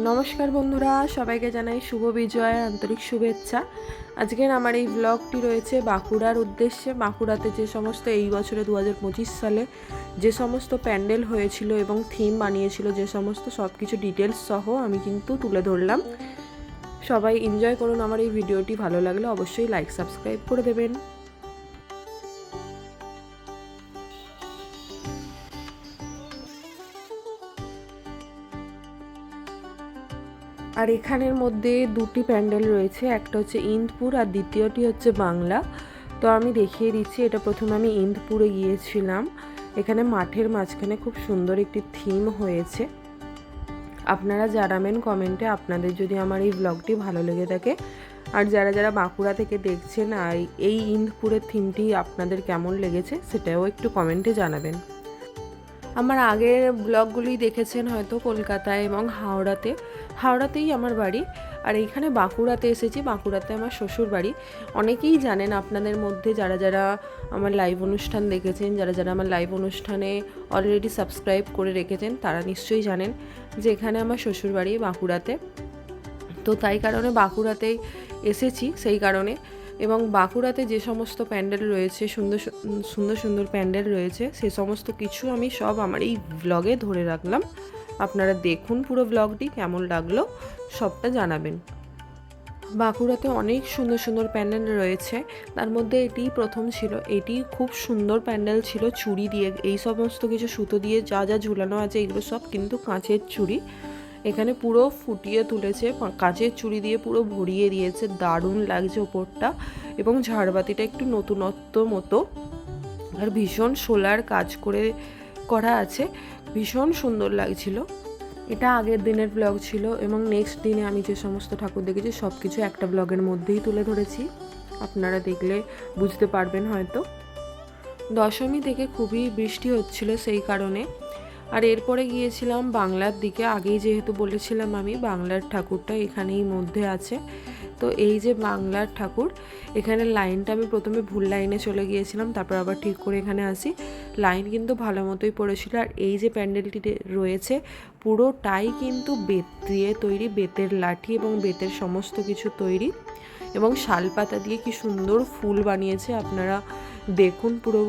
নমস্কার বন্ধুরা, সবাইকে জানাই শুভ বিজয় আন্তরিক শুভেচ্ছা। আজকের আমার এই ব্লগটি রয়েছে বাঁকুড়ার উদ্দেশ্যে। বাঁকুড়াতে যে সমস্ত এই বছরে 2025 সালে যে সমস্ত প্যান্ডেল হয়েছিল এবং থিম বানিয়েছিল, যে সমস্ত সব কিছু ডিটেলস সহ আমি কিন্তু তুলে ধরলাম। সবাই এনজয় করুন আমার এই ভিডিওটি। ভালো লাগলে অবশ্যই লাইক সাবস্ক্রাইব করে দেবেন। আর এখানের মধ্যে দুটি প্যান্ডেল রয়েছে, একটা হচ্ছে ইন্দপুর আর দ্বিতীয়টি হচ্ছে বাংলা। তো আমি দেখিয়ে দিচ্ছি। এটা প্রথমে আমি ইন্দপুরে গিয়েছিলাম। এখানে মাঠের মাঝখানে খুব সুন্দর একটি থিম হয়েছে। আপনারা জানাবেন কমেন্টে আপনাদের যদি আমার এই ব্লগটি ভালো লেগে থাকে, আর যারা যারা বাঁকুড়া থেকে দেখছেন আর এই ইন্দপুরের থিমটি আপনাদের কেমন লেগেছে সেটাও একটু কমেন্টে জানাবেন। আমার আগের ব্লগগুলি দেখেছেন হয়তো কলকাতায় এবং হাওড়াতেই আমার বাড়ি। আর এইখানে বাঁকুড়াতে এসেছি। বাঁকুড়াতে আমার শ্বশুর বাড়ি। অনেকেই জানেন আপনাদের মধ্যে, যারা যারা আমার লাইভ অনুষ্ঠান দেখেছেন, যারা যারা আমার লাইভ অনুষ্ঠানে অলরেডি সাবস্ক্রাইব করে রেখেছেন, তারা নিশ্চয়ই জানেন যে এখানে আমার শ্বশুর বাড়ি বাঁকুড়াতে। তো তাই কারণে বাঁকুড়াতেই এসেছি সেই কারণে। এবং বাঁকুড়াতে যে সমস্ত প্যান্ডেল রয়েছে, সুন্দর সুন্দর সুন্দর প্যান্ডেল রয়েছে, সে সমস্ত কিছু আমি সব আমার এই ব্লগে ধরে রাখলাম। আপনারা দেখুন পুরো ব্লগটি, কেমন লাগলো সবটা জানাবেন। বাঁকুড়াতে অনেক সুন্দর সুন্দর প্যান্ডেল রয়েছে, তার মধ্যে এটি প্রথম ছিল। এটি খুব সুন্দর প্যান্ডেল ছিল, চুড়ি দিয়ে, এই সমস্ত কিছু সুতো দিয়ে যা যা ঝুলানো আছে এগুলো সব কিন্তু কাঁচের চুড়ি। এখানে পুরো ফুটিয়ে তুলেছে, কাঁচের চুড়ি দিয়ে পুরো ভরিয়ে দিয়েছে, দারুণ লাগছে ওপরটা। এবং ঝাড়বাতিটা একটু নতুনত্ব মতো, আর ভীষণ সোলার কাজ করা আছে, ভীষণ সুন্দর লাগছিল। এটা আগের দিনের ব্লগ ছিল এবং নেক্সট দিনে আমি যে সমস্ত ঠাকুর দেখেছি সব কিছু একটা ব্লগের মধ্যেই তুলে ধরেছি। আপনারা দেখলে বুঝতে পারবেন হয়তো। দশমী থেকে খুবই বৃষ্টি হচ্ছিল সেই কারণে। আর এরপরে গিয়েছিলাম বাংলার দিকে। আগেই যেহেতু বলেছিলাম আমি বাংলার ঠাকুরটা এখানেই মধ্যে আছে। তো এই যে বাংলার ঠাকুর, এখানে লাইনটা আমি প্রথমে ভুল লাইনে চলে গিয়েছিলাম, তারপর আবার ঠিক করে এখানে আসি। লাইন কিন্তু ভালো মতোই পড়েছিল। আর এই যে প্যান্ডেলটি রয়েছে পুরোটাই কিন্তু বেত দিয়ে তৈরি, বেতের লাঠি এবং বেতের সমস্ত কিছু তৈরি, এবং শালপাতা দিয়ে কি সুন্দর ফুল বানিয়েছে। আপনারা দেখুন পুরো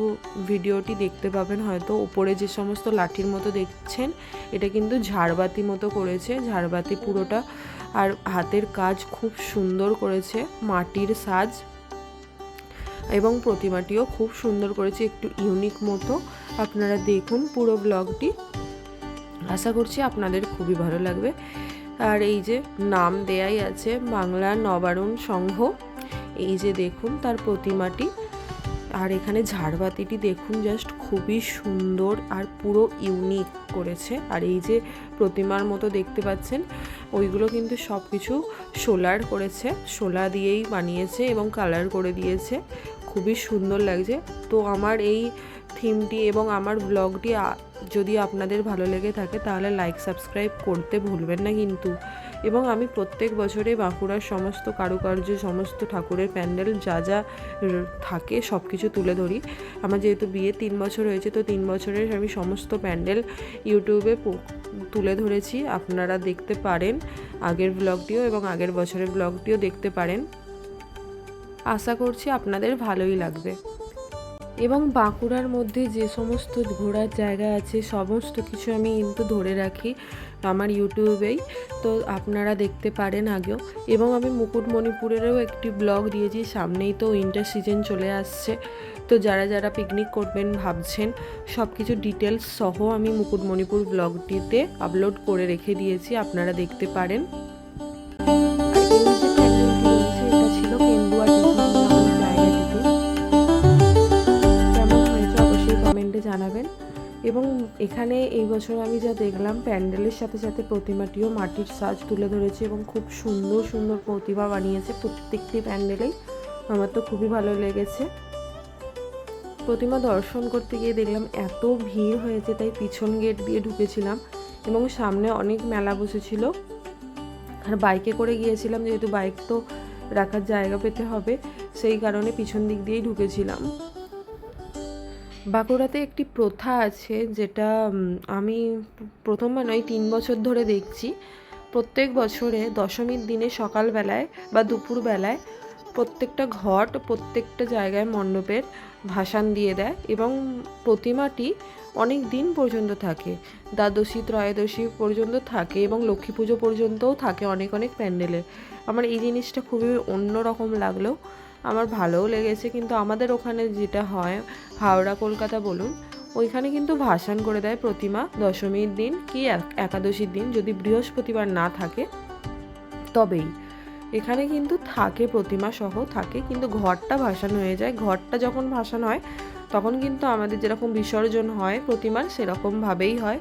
ভিডিওটি, দেখতে পাবেন হয়তো। উপরে যে সমস্ত লাঠির মতো দেখছেন এটা কিন্তু ঝাড়বাতি মতো করেছে, ঝাড়বাতি পুরোটা। আর হাতের কাজ খুব সুন্দর করেছে, মাটির সাজ, এবং প্রতিমাটিও খুব সুন্দর করেছে, একটু ইউনিক মতো। আপনারা দেখুন পুরো ব্লগটি, আশা করছি আপনাদের খুবই ভালো লাগবে। আর এই যে নাম দেয়াই আছে বাংলা নবারুণ সংঘ, এই যে দেখুন তার প্রতিমাটি। আর এখানে ঝাড়বাতিটি দেখুন, জাস্ট খুবই সুন্দর আর পুরো ইউনিক করেছে। আর এই যে প্রতিমার মতো দেখতে পাচ্ছেন ওইগুলো কিন্তু সব কিছু সোলার করেছে, সোলা দিয়েই বানিয়েছে এবং কালার করে দিয়েছে, খুবই সুন্দর লাগছে। তো আমার এই থিমটি এবং আমার ব্লগটি যদি আপনাদের ভালো লেগে থাকে তাহলে লাইক সাবস্ক্রাইব করতে ভুলবেন না কিন্তু। এবং আমি প্রত্যেক বছরে বাঁকুড়ার সমস্ত কারুকার্য, সমস্ত ঠাকুরের প্যান্ডেল যা যা থাকে সব কিছু তুলে ধরি। আমার যেহেতু বিয়ে 3 বছর হয়েছে, তো 3 বছরের আমি সমস্ত প্যান্ডেল ইউটিউবে তুলে ধরেছি। আপনারা দেখতে পারেন আগের ব্লগটিও এবং আগের বছরের ব্লগটিও দেখতে পারেন। আশা করছি আপনাদের ভালোই লাগবে। এবং বাঁকুড়ার মধ্যে যে সমস্ত ঘোরার জায়গা আছে সমস্ত কিছু আমি কিন্তু ধরে রাখি আমার ইউটিউবেই, তো আপনারা দেখতে পারেন আগেও। এবং আমি মুকুটমণিপুরেরও একটি ব্লগ দিয়েছি, সামনেই তো উইন্টার সিজন চলে আসছে। তো যারা যারা পিকনিক করবেন ভাবছেন সব কিছু ডিটেলস সহ আমি মুকুটমণিপুর ব্লগটিতে আপলোড করে রেখে দিয়েছি, আপনারা দেখতে পারেন। জানাবেন। এবং এখানে এই বছর আমি যা দেখলাম প্যান্ডেলের সাথে সাথে প্রতিমাটিও মাটির সাজ তুলে ধরেছে এবং খুব সুন্দর সুন্দর প্রতিমা বানিয়েছে প্রত্যেকটি প্যান্ডেলেই। আমার তো খুবই ভালো লেগেছে। প্রতিমা দর্শন করতে গিয়ে দেখলাম এত ভিড় হয়েছে, তাই পিছন গেট দিয়ে ঢুকেছিলাম এবং সামনে অনেক মেলা বসেছিল। আর বাইকে করে গিয়েছিলাম, যেহেতু বাইক তো রাখার জায়গা পেতে হবে, সেই কারণে পিছন দিক দিয়েই ঢুকেছিলাম। বাঁকুড়াতে একটি প্রথা আছে যেটা আমি প্রথমবার নয় 3 বছর ধরে দেখছি। প্রত্যেক বছরে দশমীর দিনে সকালবেলায় বা দুপুরবেলায় প্রত্যেকটা ঘট প্রত্যেকটা জায়গায় মণ্ডপের ভাসান দিয়ে দেয় এবং প্রতিমাটি অনেক দিন পর্যন্ত থাকে, দ্বাদশী ত্রয়োদশী পর্যন্ত থাকে এবং লক্ষ্মী পুজো পর্যন্তও থাকে অনেক অনেক প্যান্ডেলে। আমার এই জিনিসটা খুবই অন্যরকম লাগলেও আমার ভালোও লেগেছে। কিন্তু আমাদের ওখানে যেটা হয়, হাওড়া কলকাতা বলুন, ওইখানে কিন্তু ভাসান করে দেয় প্রতিমা দশমীর দিন কি একাদশীর দিন, যদি বৃহস্পতিবার না থাকে তবেই। এখানে কিন্তু থাকে, প্রতিমা সহ থাকে, কিন্তু ঘরটা ভাসান হয়ে যায়। ঘরটা যখন ভাসান হয় তখন কিন্তু আমাদের যেরকম বিসর্জন হয় প্রতিমার সেরকমভাবেই হয়,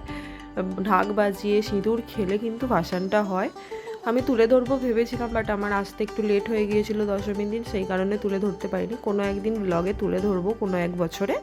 ঢাক বাজিয়ে সিঁদুর খেলে কিন্তু ভাসানটা হয়। আমি তুলে ধরবো ভেবেছিলাম, বাট আমার আসতে একটু লেট হয়ে গিয়েছিল দশমীর দিন, সেই কারণে তুলে ধরতে পারিনি। কোনো একদিন ব্লগে তুলে ধরবো কোনো এক বছরে।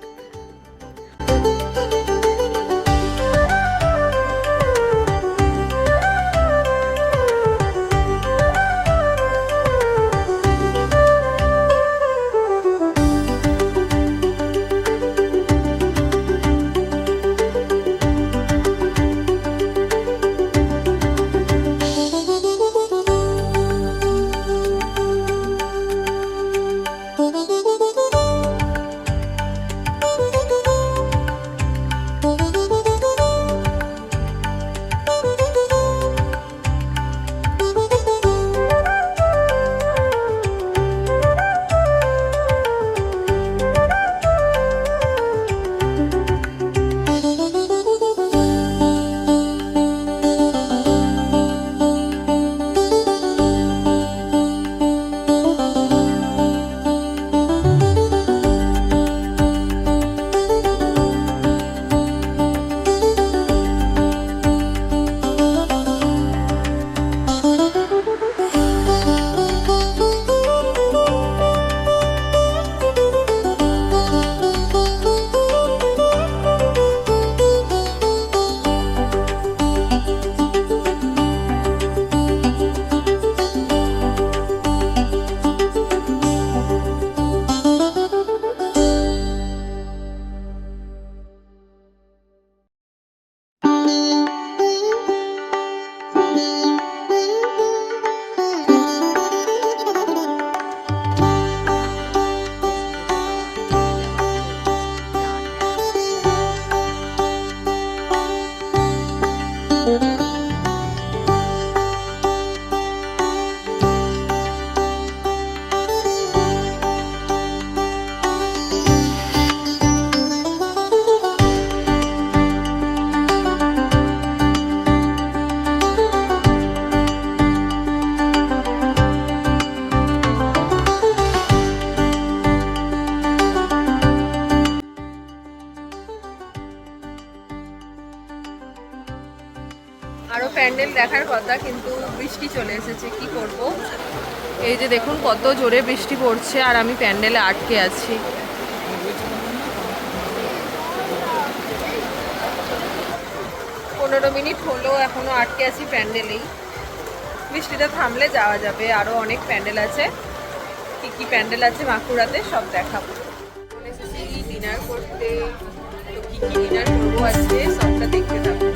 আরও প্যান্ডেল দেখার কথা, কিন্তু বৃষ্টি চলে এসেছে, কি করব। এই যে দেখুন কত জোরে বৃষ্টি পড়ছে আর আমি প্যান্ডেলে আটকে আছি। 15 মিনিট হলো এখনো আটকে আছি প্যান্ডেলেই। বৃষ্টিটা থামলে যাওয়া যাবে। আরও অনেক প্যান্ডেল আছে, কি কি প্যান্ডেল আছে বাঁকুড়াতে সব দেখাবো। ডিনার করতে, তো কি কি ডিনার করবো আজকে সবটা দেখতে থাকবো।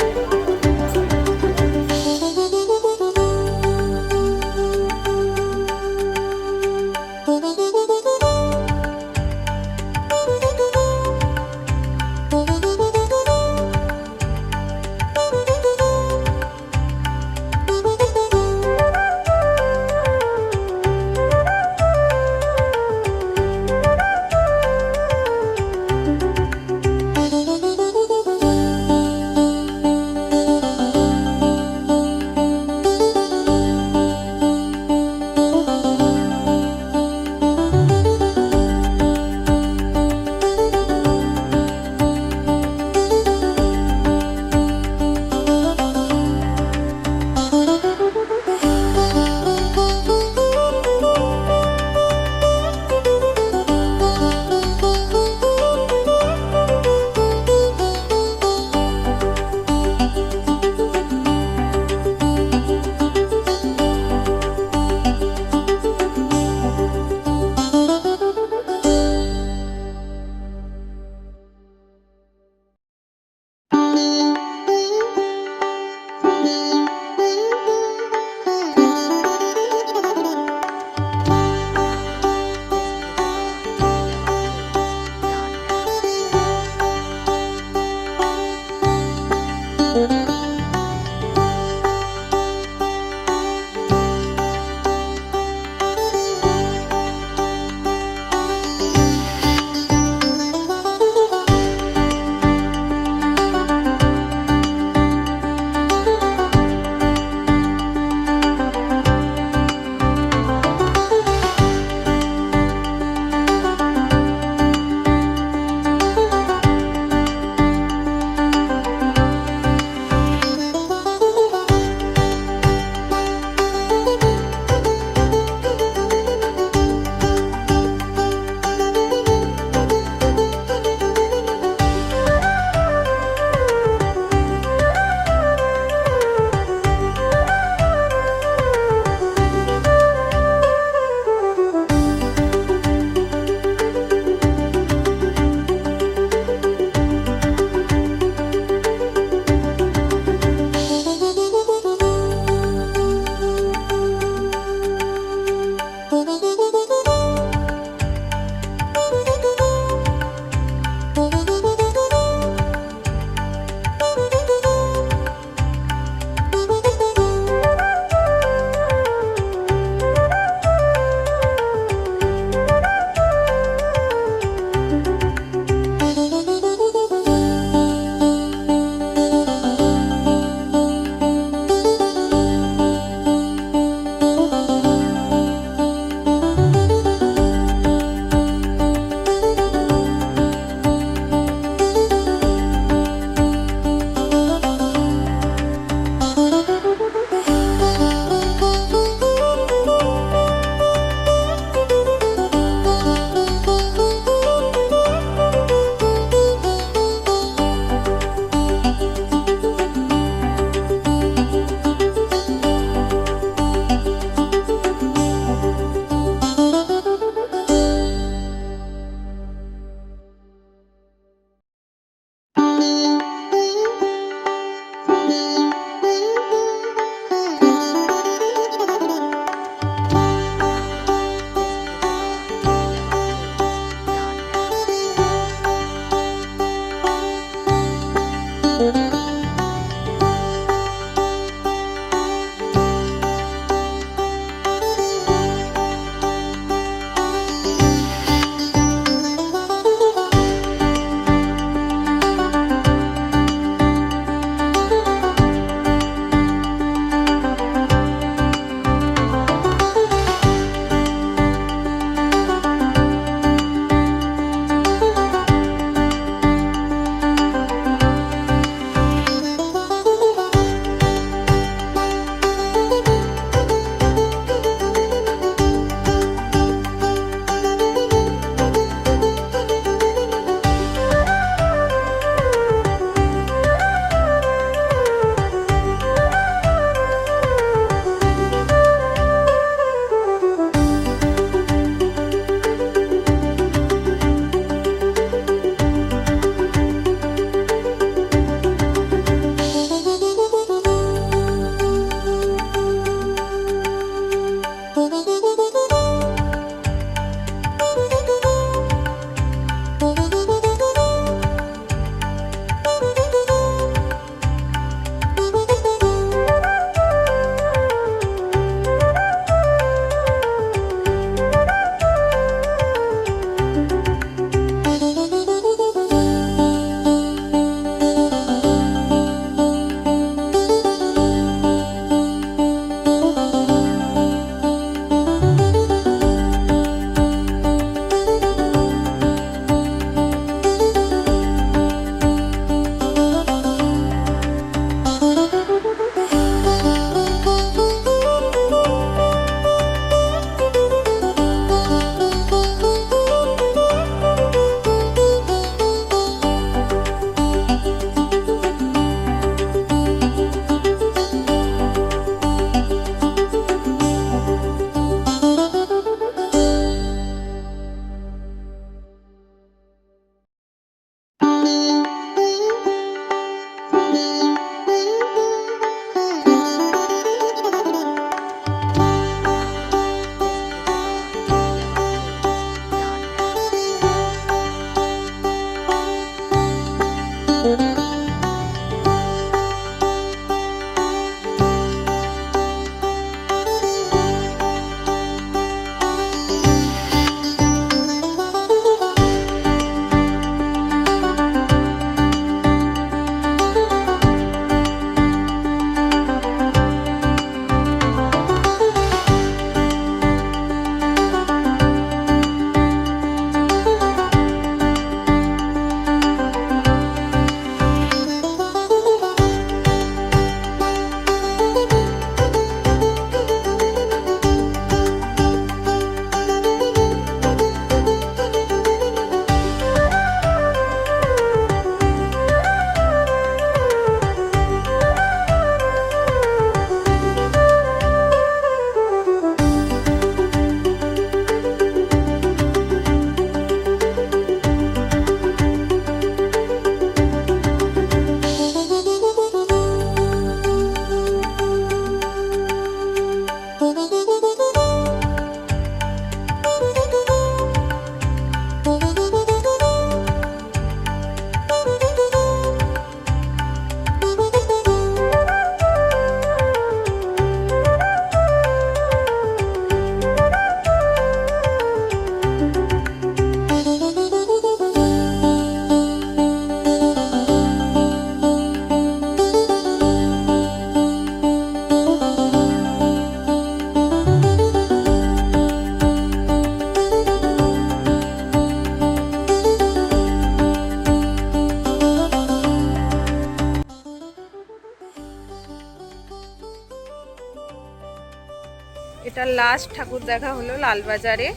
এটা লাস্ট ঠাকুর দেখা হলো লালবাজারে।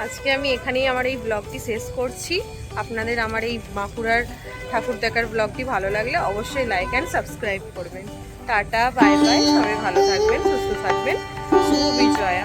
আজকে আমি এখানেই আমার এই ব্লগটি শেষ করছি। আপনাদের আমার এই বাঁকুড়ার ঠাকুর দেখার ব্লগটি ভালো লাগলে অবশ্যই লাইক অ্যান্ড সাবস্ক্রাইব করবেন। টাটা, বাই বাই, সবাই ভালো থাকবেন, সুস্থ থাকবেন, শুভ বিজয়া।